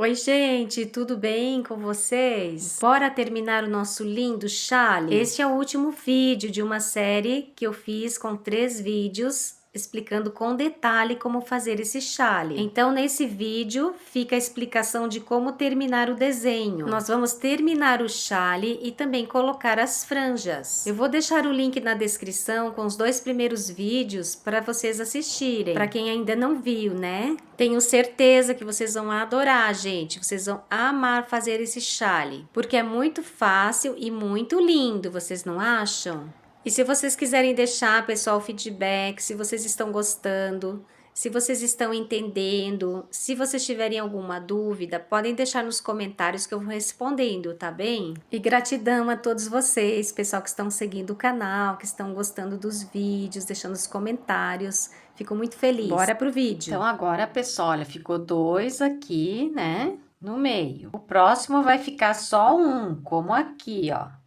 Oi, gente, tudo bem com vocês? Bora terminar o nosso lindo chale? Este é o último vídeo de uma série que eu fiz com 3 vídeos explicando com detalhe como fazer esse chale. Então, nesse vídeo fica a explicação de como terminar o desenho. Nós vamos terminar o chale e também colocar as franjas. Eu vou deixar o link na descrição com os 2 primeiros vídeos para vocês assistirem. Para quem ainda não viu, né? Tenho certeza que vocês vão adorar, gente. Vocês vão amar fazer esse chale, porque é muito fácil e muito lindo, vocês não acham? E se vocês quiserem deixar, pessoal, feedback, se vocês estão gostando, se vocês estão entendendo, se vocês tiverem alguma dúvida, podem deixar nos comentários que eu vou respondendo, tá bem? E gratidão a todos vocês, pessoal que estão seguindo o canal, que estão gostando dos vídeos, deixando os comentários. Fico muito feliz. Bora pro vídeo. Então, agora, pessoal, olha, ficou 2 aqui, né, no meio. O próximo vai ficar só um, como aqui, ó.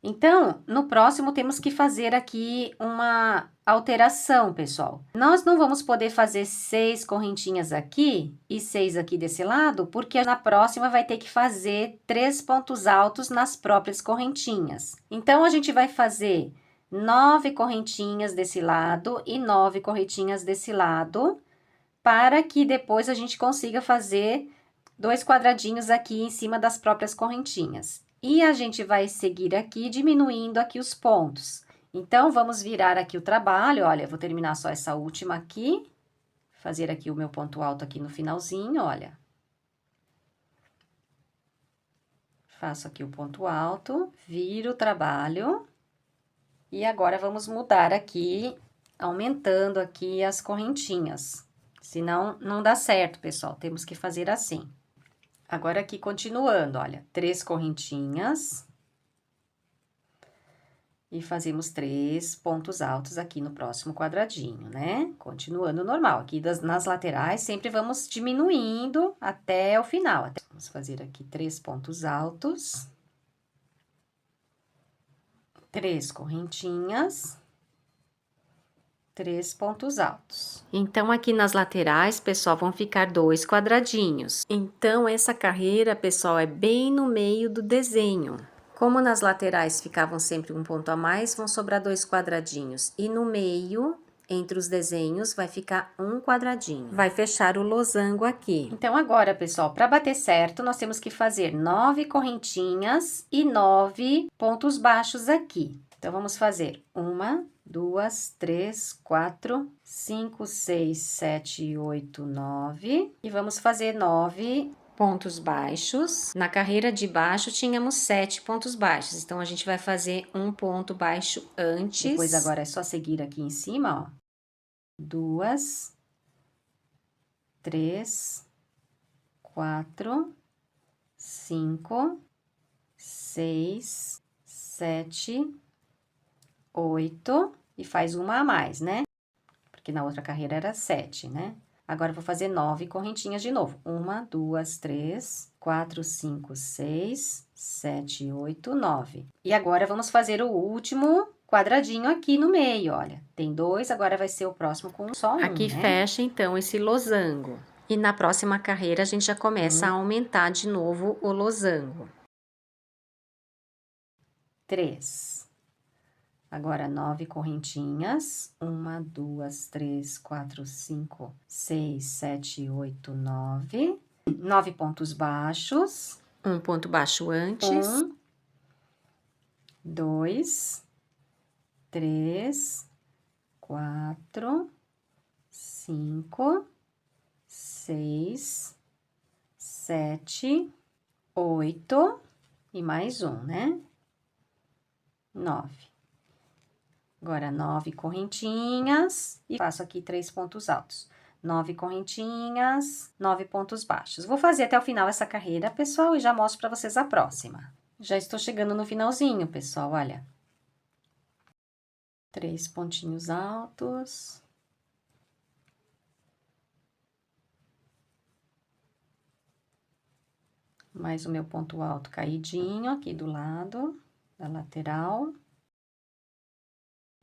Então, no próximo temos que fazer aqui uma alteração, pessoal. Nós não vamos poder fazer 6 correntinhas aqui e 6 aqui desse lado, porque na próxima vai ter que fazer 3 pontos altos nas próprias correntinhas. Então, a gente vai fazer 9 correntinhas desse lado e 9 correntinhas desse lado, para que depois a gente consiga fazer 2 quadradinhos aqui em cima das próprias correntinhas. E a gente vai seguir aqui, diminuindo aqui os pontos. Então, vamos virar aqui o trabalho, olha, vou terminar só essa última aqui, fazer aqui o meu ponto alto aqui no finalzinho, olha. Faço aqui o ponto alto, viro o trabalho. E agora, vamos mudar aqui, aumentando aqui as correntinhas. Senão, não dá certo, pessoal, temos que fazer assim. Agora, aqui, continuando, olha, 3 correntinhas. E fazemos 3 pontos altos aqui no próximo quadradinho, né? Continuando normal. Aqui nas laterais, sempre vamos diminuindo até o final. Vamos fazer aqui 3 pontos altos. 3 correntinhas. 3 pontos altos. Então, aqui nas laterais, pessoal, vão ficar 2 quadradinhos. Então, essa carreira, pessoal, é bem no meio do desenho. Como nas laterais ficavam sempre um ponto a mais, vão sobrar 2 quadradinhos. E no meio, entre os desenhos, vai ficar um quadradinho. Vai fechar o losango aqui. Então, agora, pessoal, para bater certo, nós temos que fazer 9 correntinhas e 9 pontos baixos aqui. Então, vamos fazer 1, 2, 3, 4, 5, 6, 7, 8, 9. E vamos fazer 9 pontos baixos. Na carreira de baixo, tínhamos 7 pontos baixos. Então, a gente vai fazer um ponto baixo antes. Depois, agora, é só seguir aqui em cima, ó. 2, 3, 4, 5, 6, 7, 8, e faz uma a mais, né? Porque na outra carreira era 7, né? Agora, eu vou fazer 9 correntinhas de novo. 1, 2, 3, 4, 5, 6, 7, 8, 9. E agora, vamos fazer o último quadradinho aqui no meio, olha. Tem 2, agora vai ser o próximo com só um, aqui, né? fecha, então, esse losango. E na próxima carreira, a gente já começa a aumentar de novo o losango. 3. Agora, 9 correntinhas. 1, 2, 3, 4, 5, 6, 7, 8, 9. 9 pontos baixos. Um ponto baixo antes. 1, 2, 3, 4, 5, 6, 7, 8 e mais um, né? 9. Agora, 9 correntinhas e faço aqui 3 pontos altos. 9 correntinhas, 9 pontos baixos. Vou fazer até o final essa carreira, pessoal, e já mostro para vocês a próxima. Já estou chegando no finalzinho, pessoal, olha. 3 pontinhos altos. Mais o meu ponto alto caidinho aqui do lado da lateral.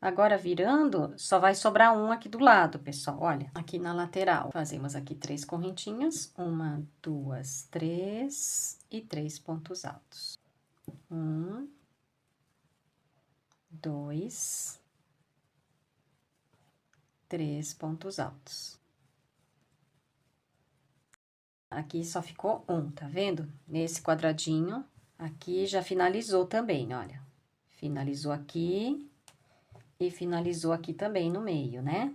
Agora, virando, só vai sobrar um aqui do lado, pessoal. Olha, aqui na lateral. Fazemos aqui 3 correntinhas. 1, 2, 3 e 3 pontos altos. 1, 2, 3 pontos altos. Aqui só ficou um, tá vendo? Nesse quadradinho, aqui já finalizou também, olha. Finalizou aqui e finalizou aqui também no meio, né?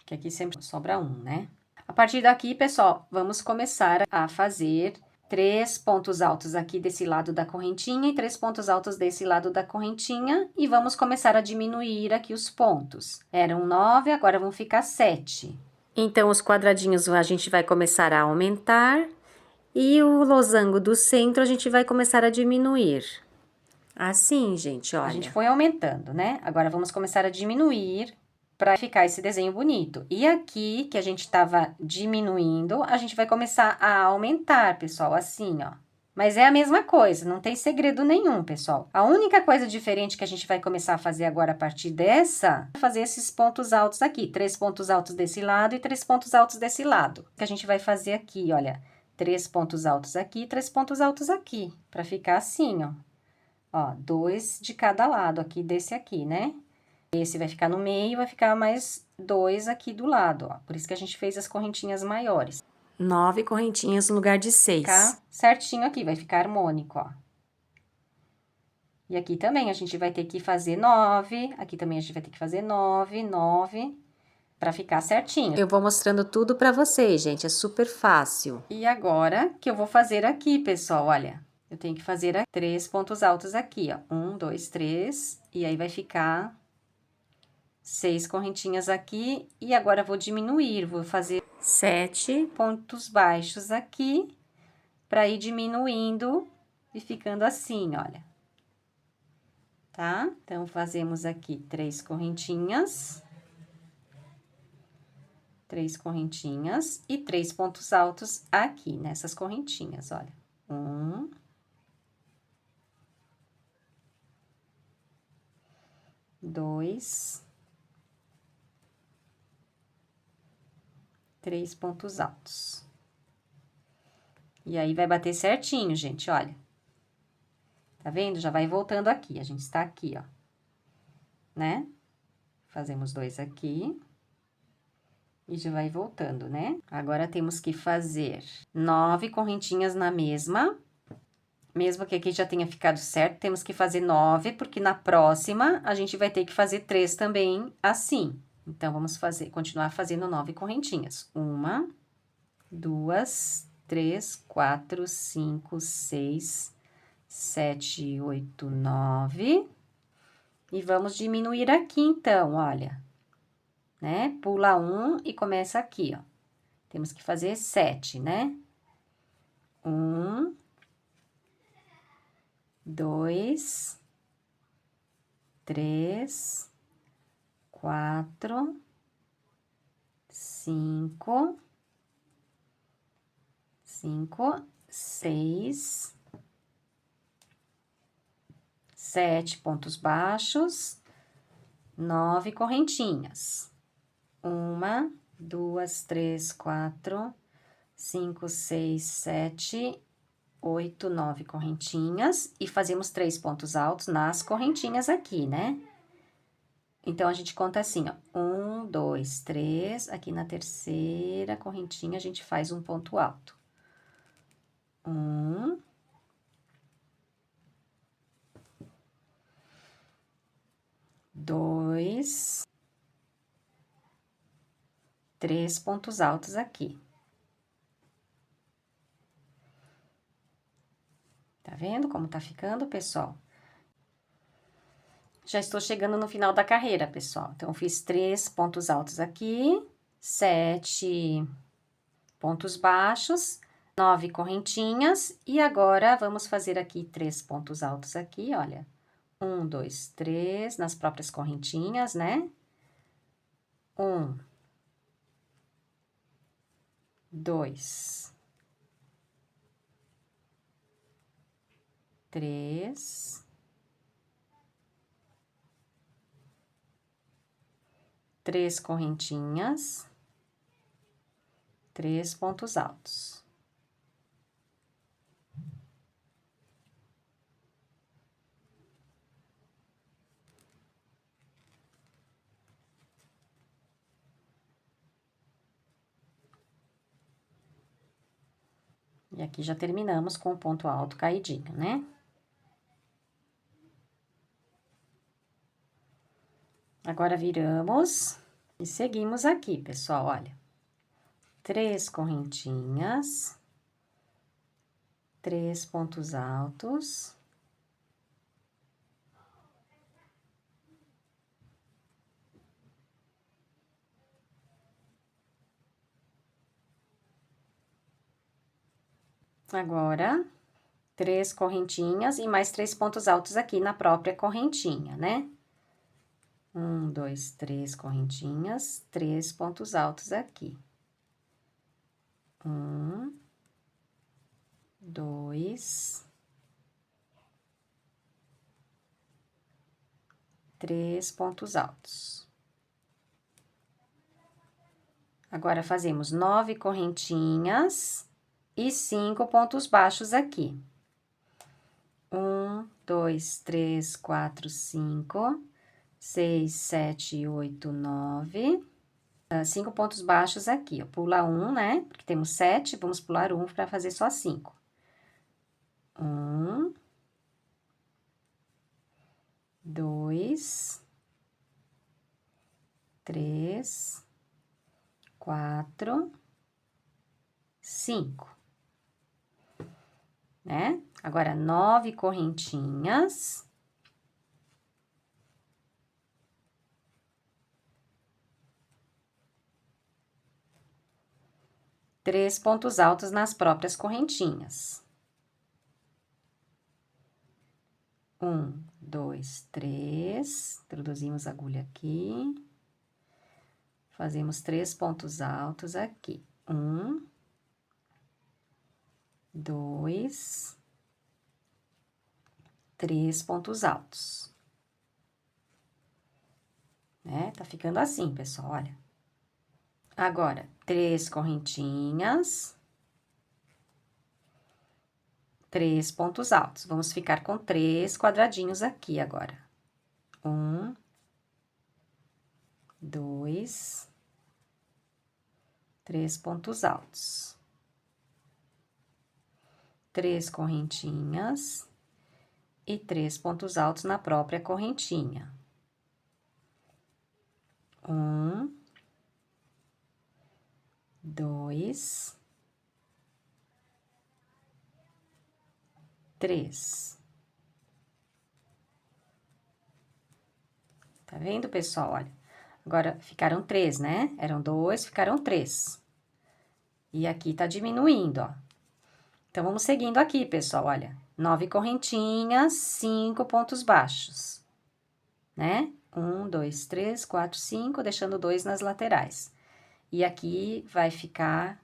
Que aqui sempre sobra um, né? A partir daqui, pessoal, vamos começar a fazer 3 pontos altos aqui desse lado da correntinha e 3 pontos altos desse lado da correntinha. E vamos começar a diminuir aqui os pontos. Eram 9, agora vão ficar 7. Então, os quadradinhos a gente vai começar a aumentar e o losango do centro a gente vai começar a diminuir. Assim, gente, olha. A gente foi aumentando, né? Agora, vamos começar a diminuir para ficar esse desenho bonito. E aqui, que a gente estava diminuindo, a gente vai começar a aumentar, pessoal, assim, ó. Mas é a mesma coisa, não tem segredo nenhum, pessoal. A única coisa diferente que a gente vai começar a fazer agora a partir dessa, é fazer esses pontos altos aqui. 3 pontos altos desse lado e 3 pontos altos desse lado. Que a gente vai fazer aqui, olha. 3 pontos altos aqui, 3 pontos altos aqui. Para ficar assim, ó. Ó, 2 de cada lado aqui desse aqui, né? Esse vai ficar no meio, vai ficar mais 2 aqui do lado, ó. Por isso que a gente fez as correntinhas maiores. 9 correntinhas no lugar de 6. Ficar certinho aqui, vai ficar harmônico, ó. E aqui também a gente vai ter que fazer 9, aqui também a gente vai ter que fazer 9, 9, pra ficar certinho. Eu vou mostrando tudo pra vocês, gente, é super fácil. E agora, que eu vou fazer aqui, pessoal, olha. Eu tenho que fazer 3 pontos altos aqui, ó. 1, 2, 3, e aí vai ficar 6 correntinhas aqui, e agora vou diminuir, vou fazer 7 pontos baixos aqui, para ir diminuindo e ficando assim, olha. Tá? Então, fazemos aqui 3 correntinhas. 3 correntinhas e 3 pontos altos aqui, nessas correntinhas, olha. 1. 2. 3 pontos altos. E aí, vai bater certinho, gente, olha. Tá vendo? Já vai voltando aqui, a gente está aqui, ó. Né? Fazemos 2 aqui. E já vai voltando, né? Agora, temos que fazer 9 correntinhas na mesma. Mesmo que aqui já tenha ficado certo, temos que fazer 9, porque na próxima, a gente vai ter que fazer 3 também assim. Então, vamos continuar fazendo 9 correntinhas. 1, 2, 3, 4, 5, 6, 7, 8, 9. E vamos diminuir aqui, então, olha. Né? Pula 1 e começa aqui, ó. Temos que fazer 7, né? 1, 2, 3, 4, 5, 6, 7 pontos baixos, 9 correntinhas. 1, 2, 3, 4, 5, 6, 7, 8, 9 correntinhas. E fazemos 3 pontos altos nas correntinhas aqui, né? Então, a gente conta assim, ó. 1, 2, 3. Aqui na terceira correntinha, a gente faz um ponto alto. 1. 2. 3 pontos altos aqui. Tá vendo como tá ficando, pessoal? Já estou chegando no final da carreira, pessoal. Então, fiz 3 pontos altos aqui, 7 pontos baixos, 9 correntinhas. E agora, vamos fazer aqui 3 pontos altos aqui, olha. 1, 2, 3, nas próprias correntinhas, né? 1, 2, 3, 3 correntinhas, 3 pontos altos. E aqui já terminamos com o ponto alto caidinho, né? Agora, viramos e seguimos aqui, pessoal, olha. 3 correntinhas, 3 pontos altos. Agora, 3 correntinhas e mais 3 pontos altos aqui na própria correntinha, né? 1, 2, 3 correntinhas, 3 pontos altos aqui. 1, 2, 3 pontos altos. Agora, fazemos 9 correntinhas e 5 pontos baixos aqui. 1, 2, 3, 4, 5, 6, 7, 8, 9. 5 pontos baixos aqui, ó. Pula um, né? Porque temos 7, vamos pular um para fazer só 5. 1, 2, 3, 4, 5. Né? Agora, 9 correntinhas. Três pontos altos nas próprias correntinhas. 1, 2, 3. Introduzimos a agulha aqui. Fazemos 3 pontos altos aqui. 1, 2, 3 pontos altos. Né? Tá ficando assim, pessoal, olha. Agora, 3 correntinhas, 3 pontos altos. Vamos ficar com 3 quadradinhos aqui agora. 1, 2, 3 pontos altos. 3 correntinhas e 3 pontos altos na própria correntinha. 1, 2, 3. Tá vendo, pessoal? Olha, agora ficaram 3, né? Eram 2, ficaram 3. E aqui tá diminuindo, ó. Então, vamos seguindo aqui, pessoal, olha. 9 correntinhas, 5 pontos baixos, né? 1, 2, 3, 4, 5, deixando 2 nas laterais. E aqui vai ficar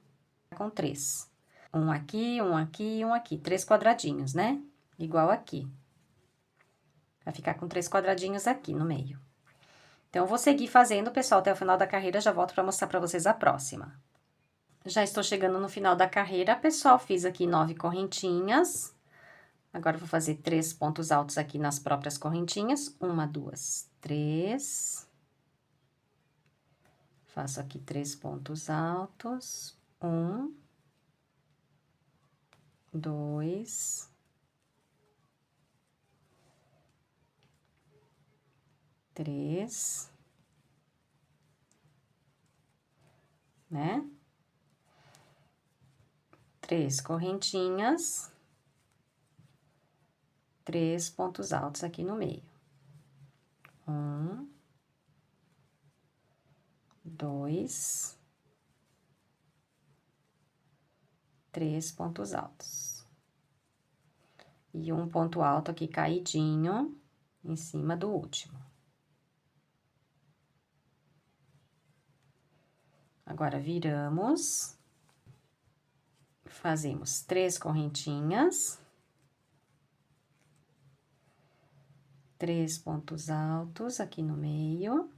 com 3. Um aqui, um aqui, um aqui. 3 quadradinhos, né? Igual aqui. Vai ficar com 3 quadradinhos aqui no meio. Então, eu vou seguir fazendo, pessoal, até o final da carreira, já volto para mostrar para vocês a próxima. Já estou chegando no final da carreira, pessoal, fiz aqui 9 correntinhas. Agora, vou fazer 3 pontos altos aqui nas próprias correntinhas. 1, 2, 3. Faço aqui 3 pontos altos. 1, 2, 3, né? 3 correntinhas, 3 pontos altos aqui no meio. 1, 2, 3 pontos altos. E um ponto alto aqui caidinho em cima do último. Agora, viramos. Fazemos 3 correntinhas. 3 pontos altos aqui no meio.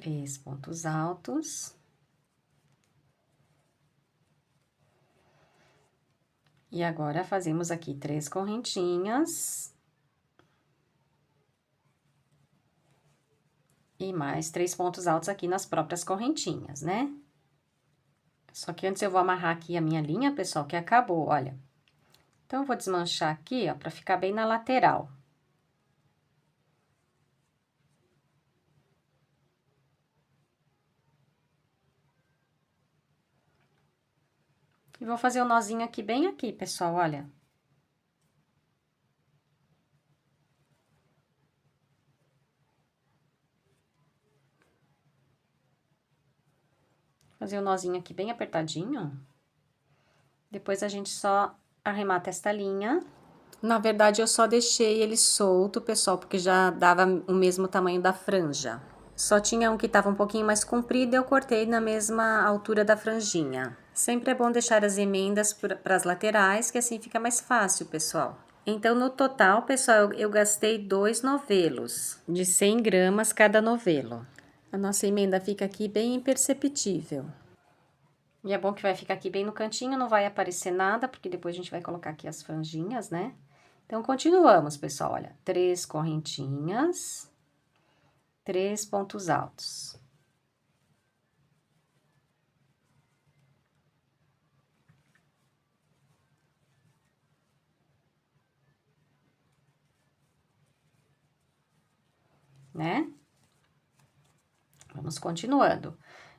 3 pontos altos. E agora, fazemos aqui 3 correntinhas. E mais 3 pontos altos aqui nas próprias correntinhas, né? Só que antes eu vou amarrar aqui a minha linha, pessoal, que acabou, olha. Então, eu vou desmanchar aqui, ó, pra ficar bem na lateral. E vou fazer o nozinho aqui, bem aqui, pessoal, olha. Fazer o nozinho aqui bem apertadinho. Depois, a gente só arremata esta linha. Na verdade, eu só deixei ele solto, pessoal, porque já dava o mesmo tamanho da franja. Só tinha um que estava um pouquinho mais comprido e eu cortei na mesma altura da franjinha. Sempre é bom deixar as emendas para as laterais, que assim fica mais fácil, pessoal. Então, no total, pessoal, eu gastei 2 novelos, de 100 gramas cada novelo. A nossa emenda fica aqui bem imperceptível. E é bom que vai ficar aqui bem no cantinho, não vai aparecer nada, porque depois a gente vai colocar aqui as franjinhas, né? Então, continuamos, pessoal, olha, 3 correntinhas, 3 pontos altos. Né? Vamos continuando.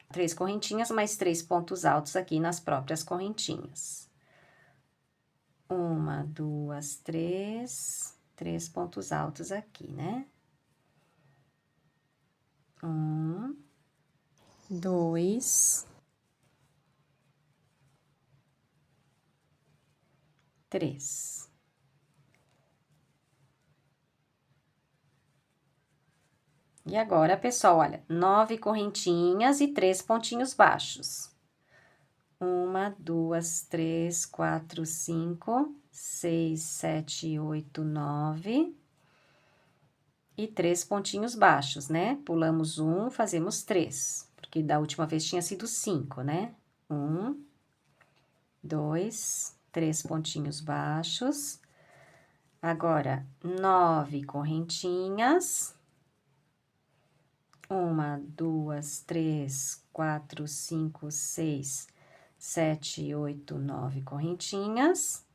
3 correntinhas, mais 3 pontos altos aqui nas próprias correntinhas. 1, 2, 3, 3 pontos altos aqui, né? 1, 2, 3. E agora, pessoal, olha, 9 correntinhas e 3 pontinhos baixos. 1, 2, 3, 4, 5, 6, 7, 8, 9. E 3 pontinhos baixos, né? Pulamos 1, fazemos 3, porque da última vez tinha sido 5, né? 1, 2, 3 pontinhos baixos. Agora, 9 correntinhas. 1, 2, 3, 4, 5, 6, 7, 8, 9 correntinhas.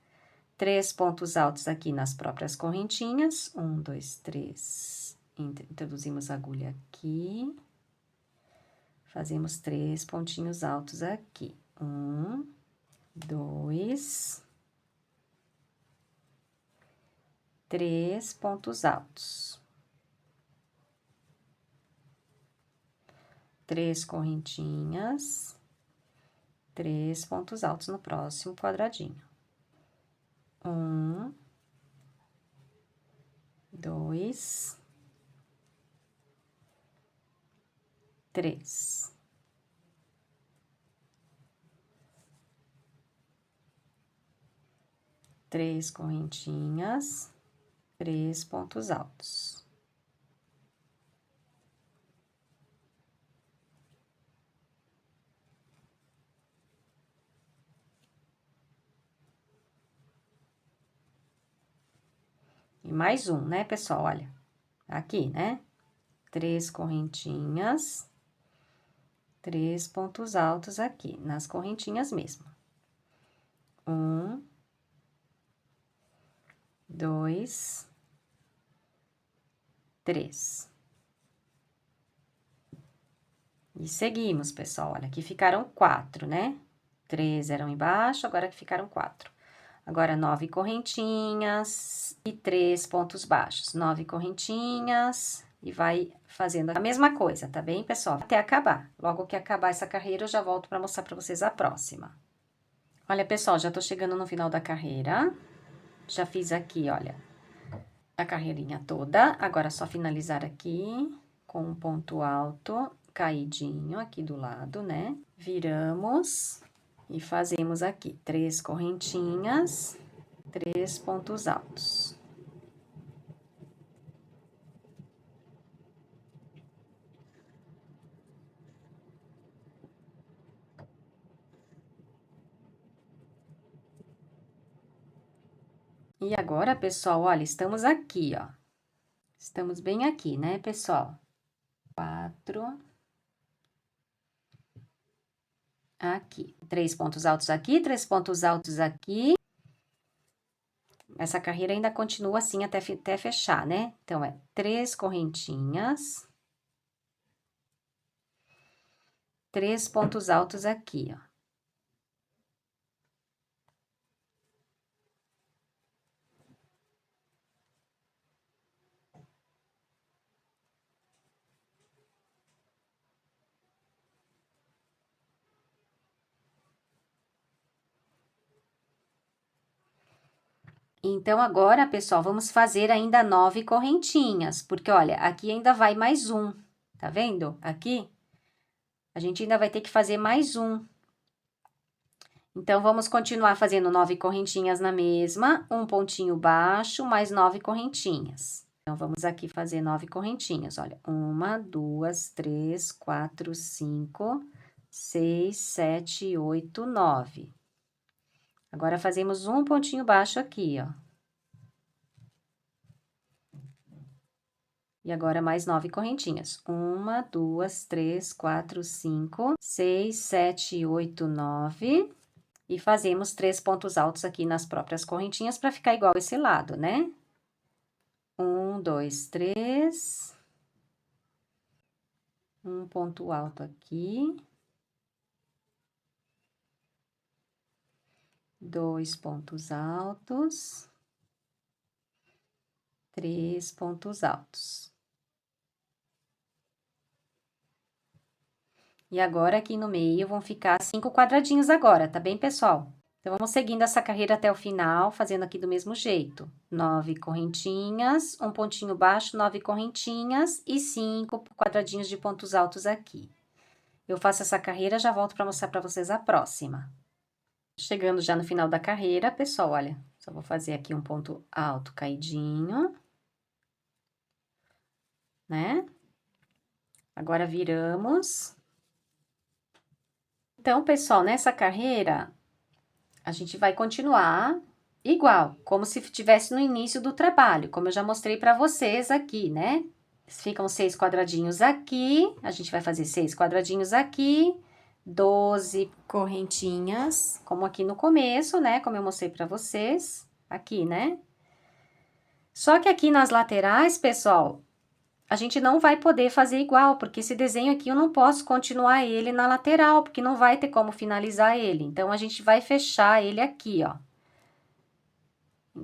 3 pontos altos aqui nas próprias correntinhas. 1, 2, 3. Introduzimos a agulha aqui. Fazemos 3 pontinhos altos aqui. 1, 2, 3 pontos altos. 3 correntinhas, 3 pontos altos no próximo quadradinho. 1, 2, 3. Três correntinhas, 3 pontos altos. E mais um, né, pessoal? Olha, aqui, né? 3 correntinhas, 3 pontos altos aqui, nas correntinhas mesmo. 1, 2, 3. E seguimos, pessoal. Olha, aqui ficaram 4, né? 3 eram embaixo, agora que ficaram 4. Agora, 9 correntinhas e 3 pontos baixos. 9 correntinhas e vai fazendo a mesma coisa, tá bem, pessoal? Até acabar. Logo que acabar essa carreira, eu já volto para mostrar para vocês a próxima. Olha, pessoal, já tô chegando no final da carreira. Já fiz aqui, olha, a carreirinha toda. Agora, é só finalizar aqui com um ponto alto, caidinho aqui do lado, né? Viramos e fazemos aqui 3 correntinhas, 3 pontos altos. E agora, pessoal, olha, estamos aqui, ó. Estamos bem aqui, né, pessoal? 4. Aqui. 3 pontos altos aqui, 3 pontos altos aqui. Essa carreira ainda continua assim até fechar, né? Então, é 3 correntinhas. 3 pontos altos aqui, ó. Então, agora, pessoal, vamos fazer ainda 9 correntinhas, porque, olha, aqui ainda vai mais um, tá vendo? Aqui, a gente ainda vai ter que fazer mais um. Então, vamos continuar fazendo 9 correntinhas na mesma, um pontinho baixo, mais 9 correntinhas. Então, vamos aqui fazer 9 correntinhas, olha. 1, 2, 3, 4, 5, 6, 7, 8, 9. Agora, fazemos um pontinho baixo aqui, ó. E agora, mais 9 correntinhas. 1, 2, 3, 4, 5, 6, 7, 8, 9. E fazemos 3 pontos altos aqui nas próprias correntinhas para ficar igual esse lado, né? 1, 2, 3. Um ponto alto aqui. 2 pontos altos. 3 pontos altos. E agora, aqui no meio, vão ficar 5 quadradinhos agora, tá bem, pessoal? Então, vamos seguindo essa carreira até o final, fazendo aqui do mesmo jeito. 9 correntinhas, um pontinho baixo, 9 correntinhas e 5 quadradinhos de pontos altos aqui. Eu faço essa carreira, já volto para mostrar para vocês a próxima. Chegando já no final da carreira, pessoal, olha, só vou fazer aqui um ponto alto caidinho, né? Agora, viramos. Então, pessoal, nessa carreira, a gente vai continuar igual, como se estivesse no início do trabalho, como eu já mostrei para vocês aqui, né? Ficam 6 quadradinhos aqui, a gente vai fazer 6 quadradinhos aqui, 12 correntinhas, como aqui no começo, né? Como eu mostrei para vocês, aqui, né? Só que aqui nas laterais, pessoal, a gente não vai poder fazer igual, porque esse desenho aqui eu não posso continuar ele na lateral, porque não vai ter como finalizar ele. Então, a gente vai fechar ele aqui, ó.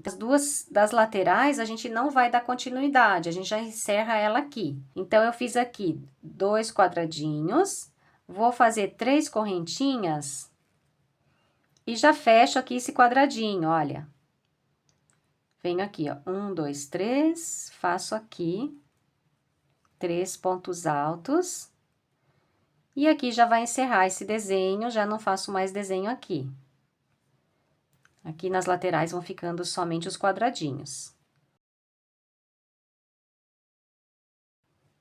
As duas das laterais, a gente não vai dar continuidade, a gente já encerra ela aqui. Então, eu fiz aqui 2 quadradinhos, vou fazer 3 correntinhas e já fecho aqui esse quadradinho, olha. Venho aqui, ó, 1, 2, 3, faço aqui 3 pontos altos. E aqui já vai encerrar esse desenho, já não faço mais desenho aqui. Aqui nas laterais vão ficando somente os quadradinhos.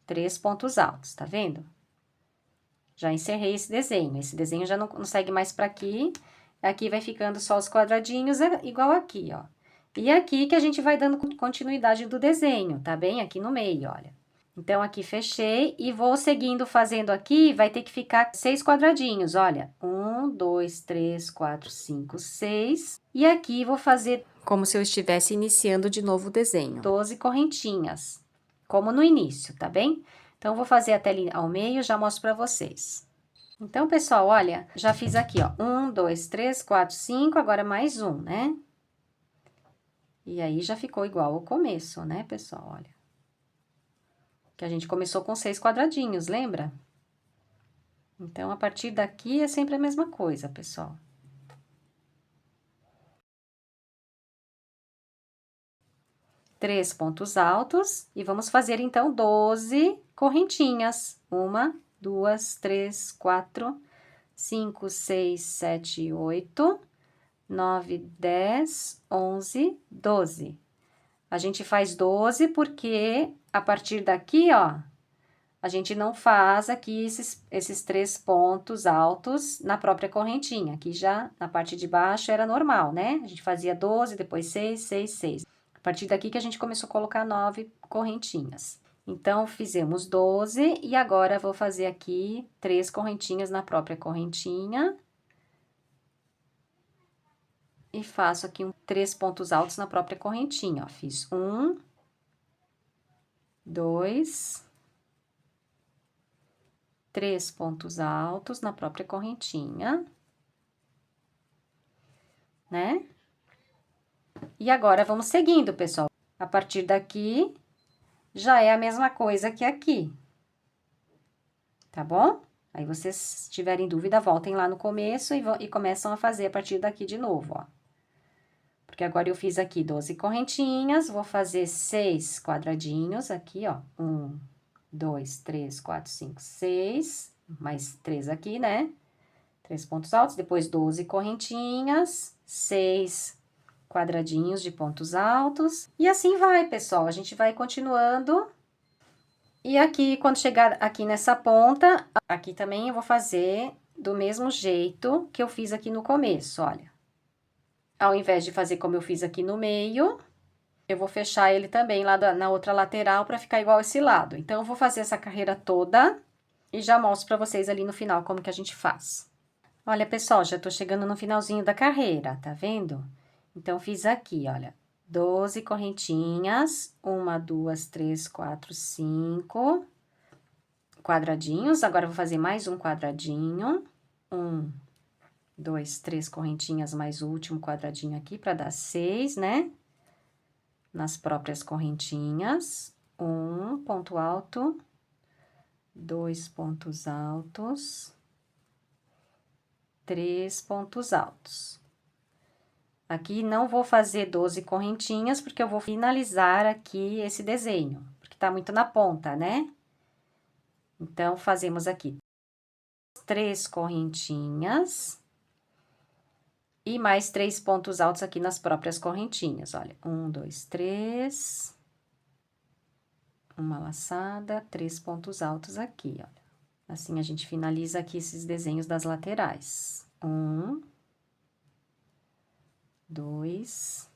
3 pontos altos, tá vendo? Já encerrei esse desenho já não segue mais para aqui. Aqui vai ficando só os quadradinhos, igual aqui, ó. E aqui que a gente vai dando continuidade do desenho, tá bem? Aqui no meio, olha. Então, aqui fechei e vou seguindo fazendo aqui, vai ter que ficar 6 quadradinhos, olha. 1, 2, 3, 4, 5, 6. E aqui vou fazer como se eu estivesse iniciando de novo o desenho. 12 correntinhas, como no início, tá bem? Então, vou fazer até ali ao meio, já mostro pra vocês. Então, pessoal, olha, já fiz aqui, ó. 1, 2, 3, 4, 5, agora mais um, né? E aí, já ficou igual ao começo, né, pessoal? Olha. Que a gente começou com 6 quadradinhos, lembra? Então, a partir daqui é sempre a mesma coisa, pessoal. Três pontos altos e vamos fazer, então, 12 correntinhas. 1, 2, 3, 4, 5, 6, 7, 8, 9, 10, 11, 12. A gente faz 12 porque, a partir daqui, ó, a gente não faz aqui esses 3 pontos altos na própria correntinha. Aqui já, na parte de baixo, era normal, né? A gente fazia 12, depois 6, 6, 6. A partir daqui que a gente começou a colocar 9 correntinhas. Então, fizemos 12 e agora vou fazer aqui 3 correntinhas na própria correntinha. E faço aqui 3 pontos altos na própria correntinha, ó. Fiz 1, 2, 3 pontos altos na própria correntinha, né? E agora, vamos seguindo, pessoal. A partir daqui, já é a mesma coisa que aqui. Tá bom? Aí, vocês, se tiverem dúvida, voltem lá no começo e começam a fazer a partir daqui de novo, ó. Porque agora eu fiz aqui 12 correntinhas, vou fazer 6 quadradinhos aqui, ó. 1, 2, 3, 4, 5, 6... mais 3 aqui, né? 3 pontos altos, depois 12 correntinhas, 6 quadradinhos de pontos altos. E assim vai, pessoal, a gente vai continuando. E aqui, quando chegar aqui nessa ponta, aqui também eu vou fazer do mesmo jeito que eu fiz aqui no começo, olha. Ao invés de fazer como eu fiz aqui no meio, eu vou fechar ele também lá na outra lateral para ficar igual esse lado. Então, eu vou fazer essa carreira toda e já mostro pra vocês ali no final como que a gente faz. Olha, pessoal, já tô chegando no finalzinho da carreira, tá vendo? Então, fiz aqui, olha, 12 correntinhas, 1, 2, 3, 4, 5 quadradinhos. Agora, eu vou fazer mais um quadradinho. 1, 2, 3 correntinhas, mais o último quadradinho aqui, pra dar 6, né? Nas próprias correntinhas. 1 ponto alto. 2 pontos altos, 3 pontos altos. Aqui não vou fazer 12 correntinhas, porque eu vou finalizar aqui esse desenho, porque tá muito na ponta, né? Então, fazemos aqui 3 correntinhas e mais 3 pontos altos aqui nas próprias correntinhas, olha. 1, 2, 3... uma laçada, 3 pontos altos aqui, olha. Assim, a gente finaliza aqui esses desenhos das laterais. 1, 2,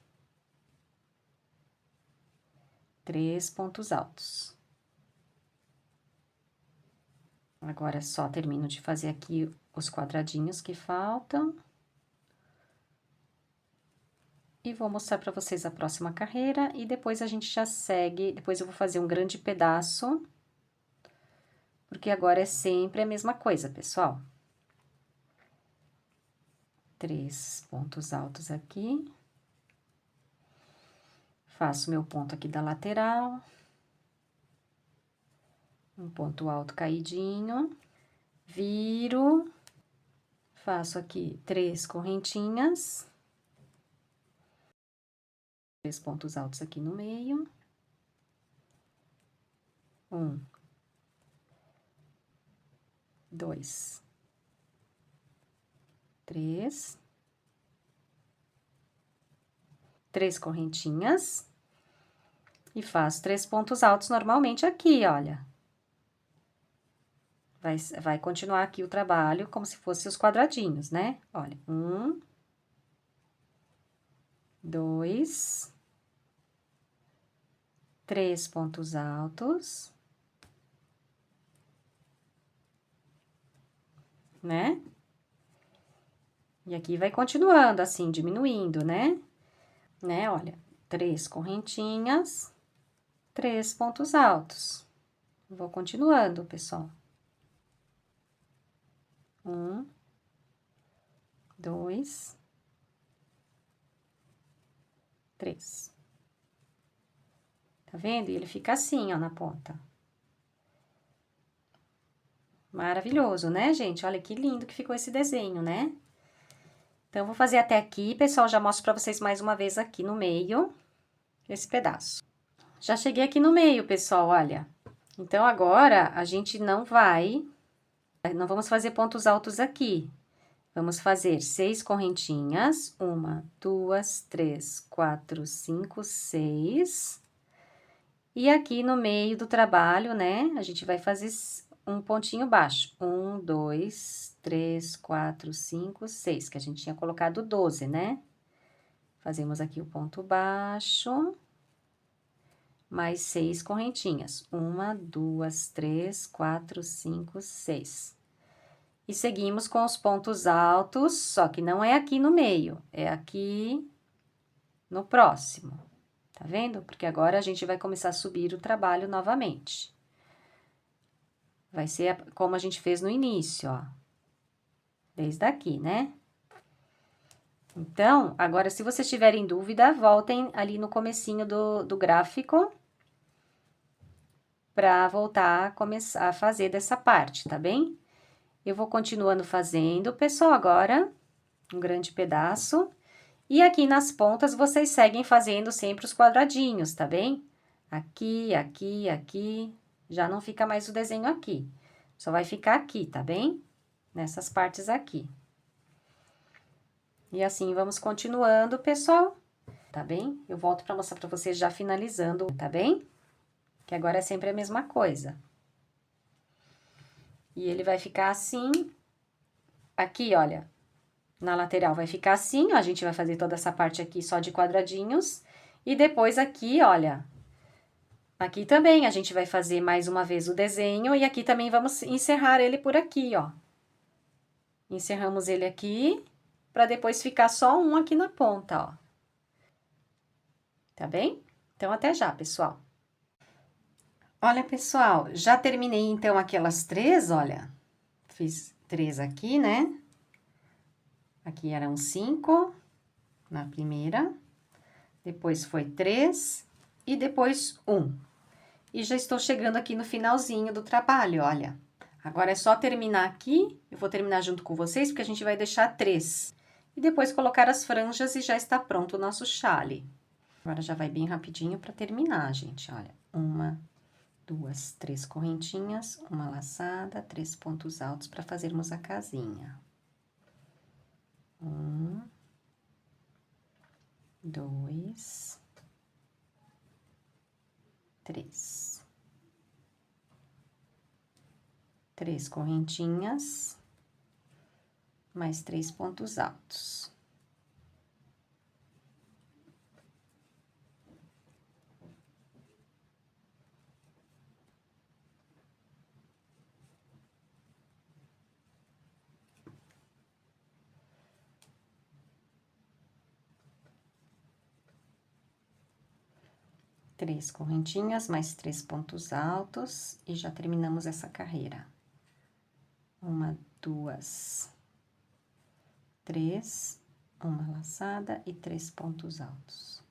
3 pontos altos. Agora, só termino de fazer aqui os quadradinhos que faltam. E vou mostrar pra vocês a próxima carreira e depois a gente já segue. Depois eu vou fazer um grande pedaço, porque agora é sempre a mesma coisa, pessoal. 3 pontos altos aqui. Faço meu ponto aqui da lateral. Um ponto alto caidinho. Viro. Faço aqui 3 correntinhas. 3 pontos altos aqui no meio. 1, 2, 3. 3 correntinhas. E faço 3 pontos altos normalmente aqui, olha. Vai continuar aqui o trabalho como se fosse os quadradinhos, né? Olha, 1, 2, 3 pontos altos, né? E aqui vai continuando assim, diminuindo, né? Olha, 3 correntinhas, 3 pontos altos. Vou continuando, pessoal. 1, 2, 3. Tá vendo? E ele fica assim, ó, na ponta. Maravilhoso, né, gente? Olha que lindo que ficou esse desenho, né? Então, eu vou fazer até aqui, pessoal, já mostro pra vocês mais uma vez aqui no meio, esse pedaço. Já cheguei aqui no meio, pessoal, olha. Então, agora, a gente não vamos fazer pontos altos aqui. Vamos fazer 6 correntinhas, 1, 2, 3, 4, 5, 6. E aqui no meio do trabalho, né, a gente vai fazer um pontinho baixo. 1, 2, 3, 4, 5, 6, que a gente tinha colocado 12, né? Fazemos aqui o ponto baixo, mais 6 correntinhas. 1, 2, 3, 4, 5, 6. E seguimos com os pontos altos, só que não é aqui no meio, é aqui no próximo. Tá vendo? Porque agora a gente vai começar a subir o trabalho novamente. Vai ser como a gente fez no início, ó. Desde aqui, né? Então, agora, se vocês tiverem dúvida, voltem ali no comecinho do gráfico para voltar a começar a fazer dessa parte, tá bem? Eu vou continuando fazendo, pessoal, agora, um grande pedaço. E aqui nas pontas, vocês seguem fazendo sempre os quadradinhos, tá bem? Aqui, aqui, aqui, já não fica mais o desenho aqui. Só vai ficar aqui, tá bem? Nessas partes aqui. E assim vamos continuando, pessoal, tá bem? Eu volto para mostrar para vocês já finalizando, tá bem? Que agora é sempre a mesma coisa. E ele vai ficar assim, aqui, olha, na lateral vai ficar assim, ó, a gente vai fazer toda essa parte aqui só de quadradinhos. E depois aqui, olha, aqui também a gente vai fazer mais uma vez o desenho e aqui também vamos encerrar ele por aqui, ó. Encerramos ele aqui, para depois ficar só um aqui na ponta, ó. Tá bem? Então, até já, pessoal. Olha, pessoal, já terminei, então, aquelas 3, olha. Fiz 3 aqui, né? Aqui eram 5 na primeira. Depois foi 3 e depois 1. E já estou chegando aqui no finalzinho do trabalho, olha. Agora é só terminar aqui, eu vou terminar junto com vocês, porque a gente vai deixar 3. E depois colocar as franjas e já está pronto o nosso chale. Agora já vai bem rapidinho para terminar, gente, olha. 1, 2, 3 correntinhas, uma laçada, 3 pontos altos para fazermos a casinha. 1, 2, 3. 3 correntinhas, mais 3 pontos altos. Três correntinhas, mais 3 pontos altos, e já terminamos essa carreira. 1, 2, 3, uma laçada e 3 pontos altos.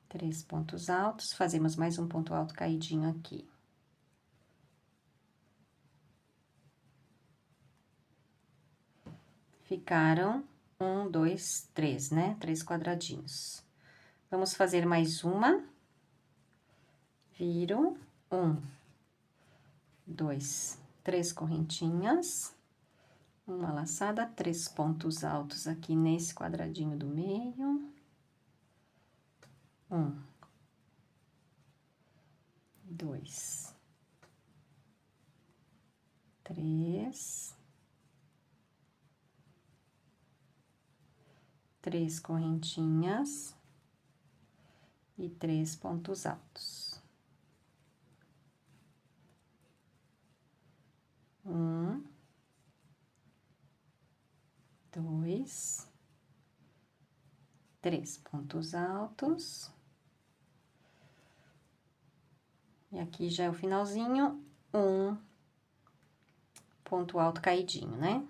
Três pontos altos, fazemos mais um ponto alto caidinho aqui. Ficaram 1, 2, 3, né? 3 quadradinhos. Vamos fazer mais uma. Viro 1, 2, 3 correntinhas, uma laçada, 3 pontos altos aqui nesse quadradinho do meio. 1, 2, 3, 3 correntinhas e 3 pontos altos. 1, 2, 3 pontos altos. E aqui já é o finalzinho, um ponto alto caidinho, né?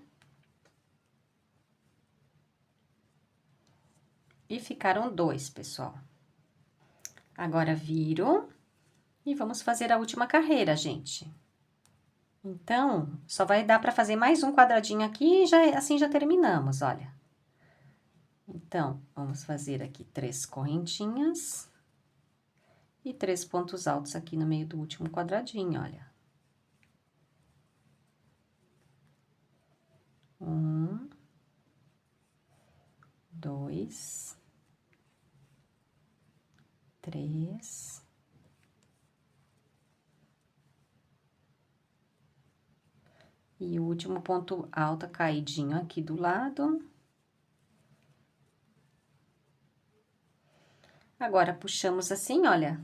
E ficaram 2, pessoal. Agora, viro e vamos fazer a última carreira, gente. Então, só vai dar para fazer mais um quadradinho aqui e já, assim já terminamos, olha. Então, vamos fazer aqui 3 correntinhas e 3 pontos altos aqui no meio do último quadradinho, olha. 2, 3, e o último ponto alto caidinho aqui do lado. Agora, puxamos assim, olha,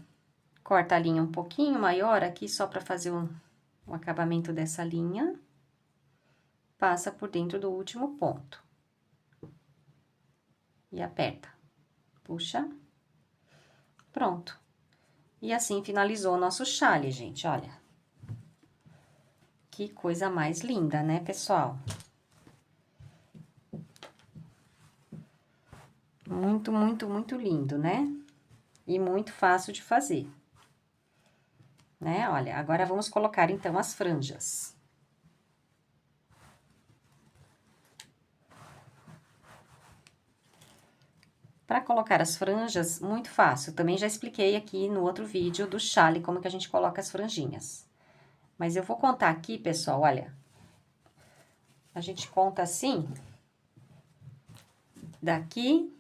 corta a linha um pouquinho maior aqui, só para fazer o acabamento dessa linha. Passa por dentro do último ponto. E aperta. Puxa. Pronto. E assim finalizou o nosso chale, gente, olha. Que coisa mais linda, né, pessoal? Muito, muito, muito lindo, né? E muito fácil de fazer. Né? Olha, agora vamos colocar, então, as franjas. Para colocar as franjas, muito fácil. Também já expliquei aqui no outro vídeo do chale, como que a gente coloca as franjinhas. Mas eu vou contar aqui, pessoal, olha. A gente conta assim, daqui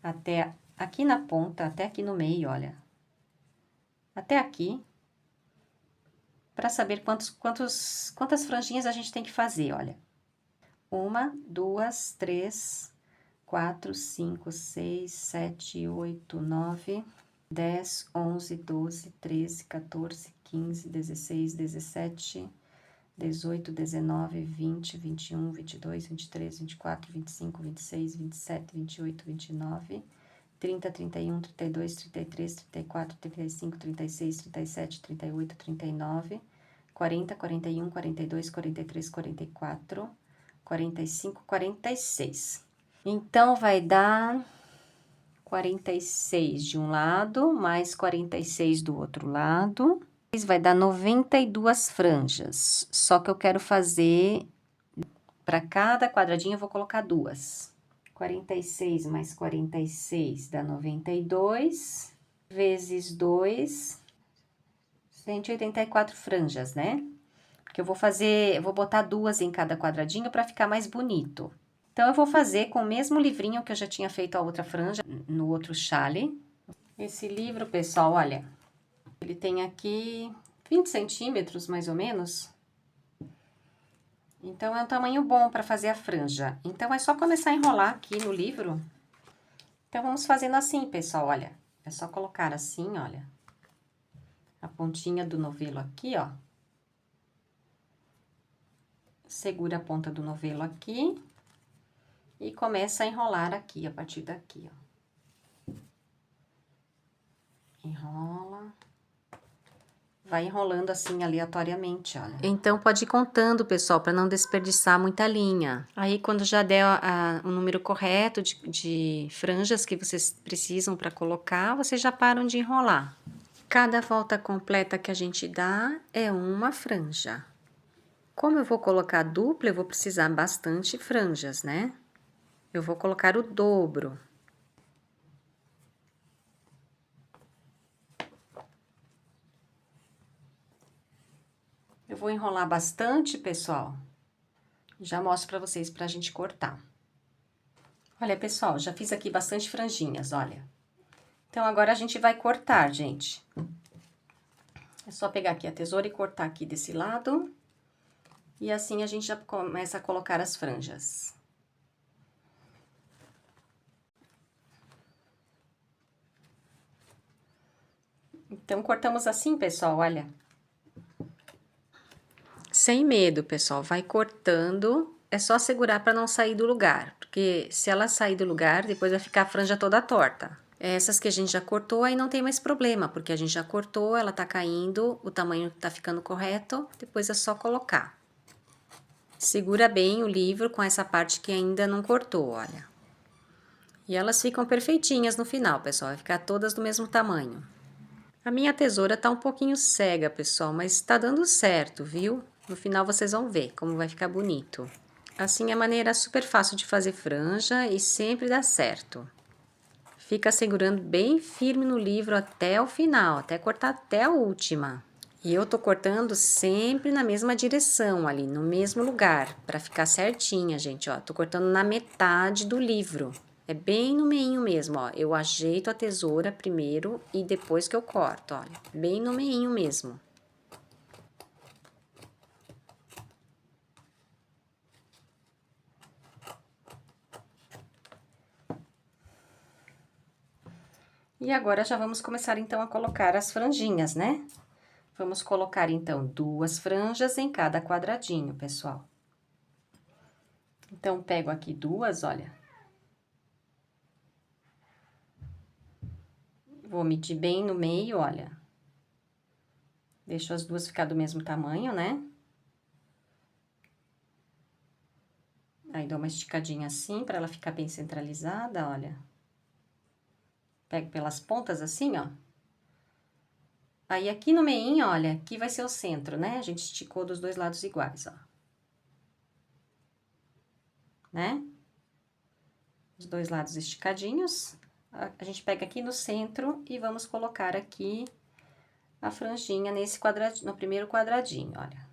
até aqui na ponta, até aqui no meio, olha. Até aqui. Para saber quantas franjinhas a gente tem que fazer, olha. 1, 2, 3, 4, 5, 6, 7, 8, 9, 10, 11, 12, 13, 14, 15, 16, 17, 18, 19, 20, 21, 22, 23, 24, 25, 26, 27, 28, 29, 30, 31, 32, 33, 34, 35, 36, 37, 38, 39, 40, 41, 42, 43, 44, 45, 46. Então, vai dar 46 de um lado, mais 46 do outro lado. Vai dar 92 franjas. Só que eu quero fazer, para cada quadradinho, eu vou colocar 2. 46 mais 46 dá 92, vezes 2, 184 franjas, né? Porque eu vou botar 2 em cada quadradinho para ficar mais bonito. Então, eu vou fazer com o mesmo livrinho que eu já tinha feito a outra franja, no outro chale. Esse livro, pessoal, olha, ele tem aqui 20 centímetros, mais ou menos. Então, é um tamanho bom para fazer a franja. Então, é só começar a enrolar aqui no livro. Então, vamos fazendo assim, pessoal, olha. É só colocar assim, olha. A pontinha do novelo aqui, ó. Segura a ponta do novelo aqui. E começa a enrolar aqui, a partir daqui, ó. Enrola. Vai enrolando assim aleatoriamente, olha. Então, pode ir contando, pessoal, para não desperdiçar muita linha. Aí, quando já der o número correto de franjas que vocês precisam para colocar, vocês já param de enrolar. Cada volta completa que a gente dá é uma franja. Como eu vou colocar dupla, eu vou precisar bastante franjas, né? Eu vou colocar o dobro. Eu vou enrolar bastante, pessoal. Já mostro pra vocês pra gente cortar. Olha, pessoal, já fiz aqui bastante franjinhas, olha. Então, agora a gente vai cortar, gente. É só pegar aqui a tesoura e cortar aqui desse lado. E assim a gente já começa a colocar as franjas. Então, cortamos assim, pessoal, olha. Sem medo, pessoal, vai cortando. É só segurar para não sair do lugar, porque se ela sair do lugar, depois vai ficar a franja toda torta. Essas que a gente já cortou, aí não tem mais problema, porque a gente já cortou, ela tá caindo, o tamanho tá ficando correto, depois é só colocar. Segura bem o livro com essa parte que ainda não cortou, olha. E elas ficam perfeitinhas no final, pessoal, vai ficar todas do mesmo tamanho. A minha tesoura tá um pouquinho cega, pessoal, mas tá dando certo, viu? No final vocês vão ver como vai ficar bonito. Assim é a maneira super fácil de fazer franja e sempre dá certo. Fica segurando bem firme no livro até o final, até cortar até a última. E eu tô cortando sempre na mesma direção ali, no mesmo lugar, para ficar certinha, gente, ó. Tô cortando na metade do livro. É bem no meinho mesmo, ó. Eu ajeito a tesoura primeiro e depois que eu corto, olha. Bem no meinho mesmo. E agora já vamos começar então a colocar as franjinhas, né? Vamos colocar então 2 franjas em cada quadradinho, pessoal. Então, pego aqui 2, olha. Vou medir bem no meio, olha. Deixo as 2 ficar do mesmo tamanho, né? Aí, dou uma esticadinha assim, pra ela ficar bem centralizada, olha. Pego pelas pontas assim, ó. Aí, aqui no meinho, olha, aqui vai ser o centro, né? A gente esticou dos 2 lados iguais, ó. Né? Os 2 lados esticadinhos. A gente pega aqui no centro e vamos colocar aqui a franjinha nesse quadradinho, no primeiro quadradinho, olha.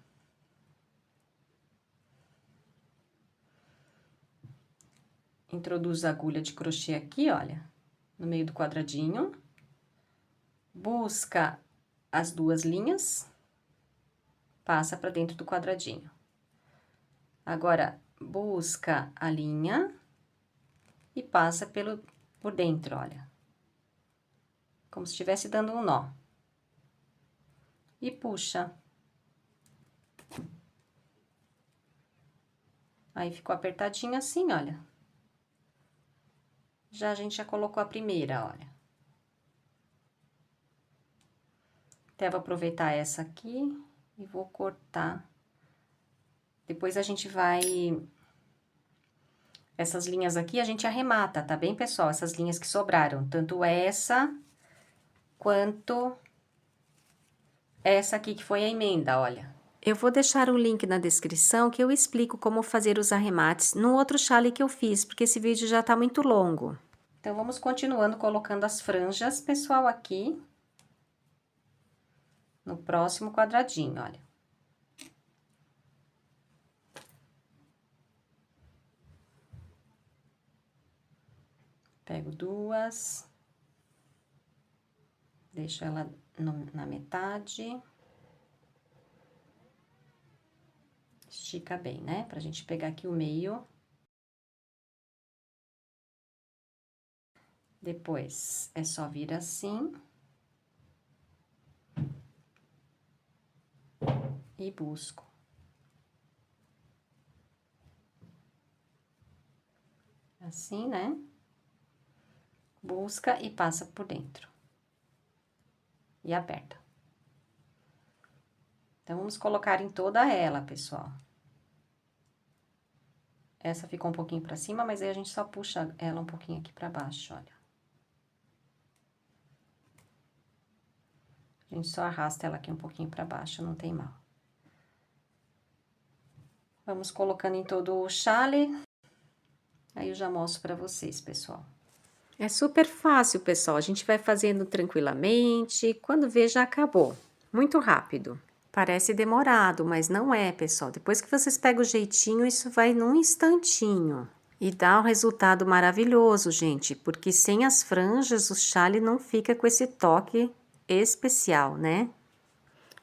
Introduz a agulha de crochê aqui, olha, no meio do quadradinho. Busca as 2 linhas, passa para dentro do quadradinho. Agora, busca a linha e passa por dentro, olha. Como se estivesse dando um nó. E puxa. Aí, ficou apertadinho assim, olha. Já a gente já colocou a primeira, olha. Até vou aproveitar essa aqui e vou cortar. Depois a gente vai... Essas linhas aqui a gente arremata, tá bem, pessoal? Essas linhas que sobraram, tanto essa quanto essa aqui que foi a emenda, olha. Eu vou deixar o link na descrição que eu explico como fazer os arremates no outro chale que eu fiz, porque esse vídeo já tá muito longo. Então, vamos continuando colocando as franjas, pessoal, aqui no próximo quadradinho, olha. Pego 2, deixo ela na metade. Estica bem, né? Pra gente pegar aqui o meio. Depois, é só vir assim. E busco. Assim, né? Busca e passa por dentro. E aperta. Então, vamos colocar em toda ela, pessoal. Essa ficou um pouquinho pra cima, mas aí a gente só puxa ela um pouquinho aqui pra baixo, olha. A gente só arrasta ela aqui um pouquinho pra baixo, não tem mal. Vamos colocando em todo o chale. Aí eu já mostro pra vocês, pessoal. É super fácil, pessoal. A gente vai fazendo tranquilamente. Quando vê, já acabou. Muito rápido. Parece demorado, mas não é, pessoal. Depois que vocês pegam o jeitinho, isso vai num instantinho. E dá um resultado maravilhoso, gente. Porque sem as franjas, o chale não fica com esse toque especial, né?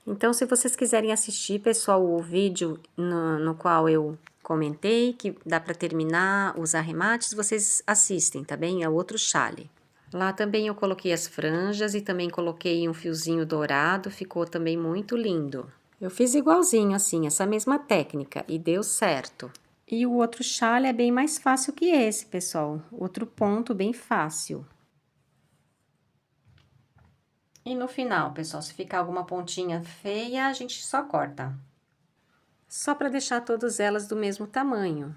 Então, se vocês quiserem assistir, pessoal, o vídeo no qual eu comentei, que dá para terminar os arremates, vocês assistem, tá bem? É outro chale. Lá também eu coloquei as franjas e também coloquei um fiozinho dourado, ficou também muito lindo. Eu fiz igualzinho assim, essa mesma técnica, e deu certo. E o outro chale é bem mais fácil que esse, pessoal. Outro ponto bem fácil. E no final, pessoal, se ficar alguma pontinha feia, a gente só corta. Só para deixar todas elas do mesmo tamanho.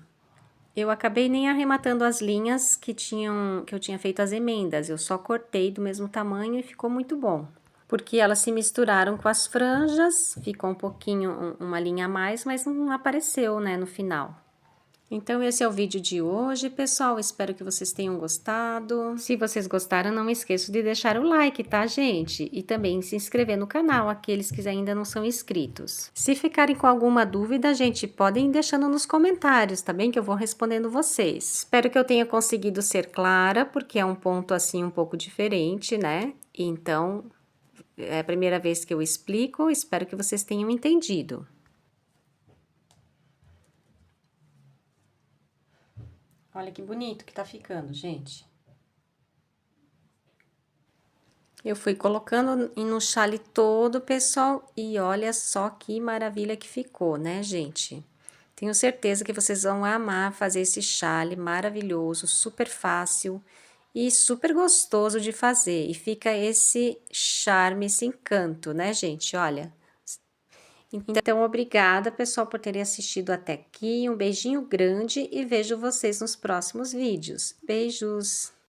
Eu acabei nem arrematando as linhas que eu tinha feito as emendas. Eu só cortei do mesmo tamanho e ficou muito bom. Porque elas se misturaram com as franjas, ficou um pouquinho, uma linha a mais, mas não apareceu, né, no final. Então, esse é o vídeo de hoje, pessoal. Espero que vocês tenham gostado. Se vocês gostaram, não esqueçam de deixar o like, tá, gente? E também se inscrever no canal, aqueles que ainda não são inscritos. Se ficarem com alguma dúvida, gente, podem ir deixando nos comentários, tá bem? Que eu vou respondendo vocês. Espero que eu tenha conseguido ser clara, porque é um ponto, assim, um pouco diferente, né? Então, é a primeira vez que eu explico, espero que vocês tenham entendido. Olha que bonito que tá ficando, gente. Eu fui colocando no chale todo, pessoal, e olha só que maravilha que ficou, né, gente? Tenho certeza que vocês vão amar fazer esse chale maravilhoso, super fácil e super gostoso de fazer. E fica esse charme, esse encanto, né, gente? Olha. Então, obrigada, pessoal, por terem assistido até aqui. Um beijinho grande e vejo vocês nos próximos vídeos. Beijos!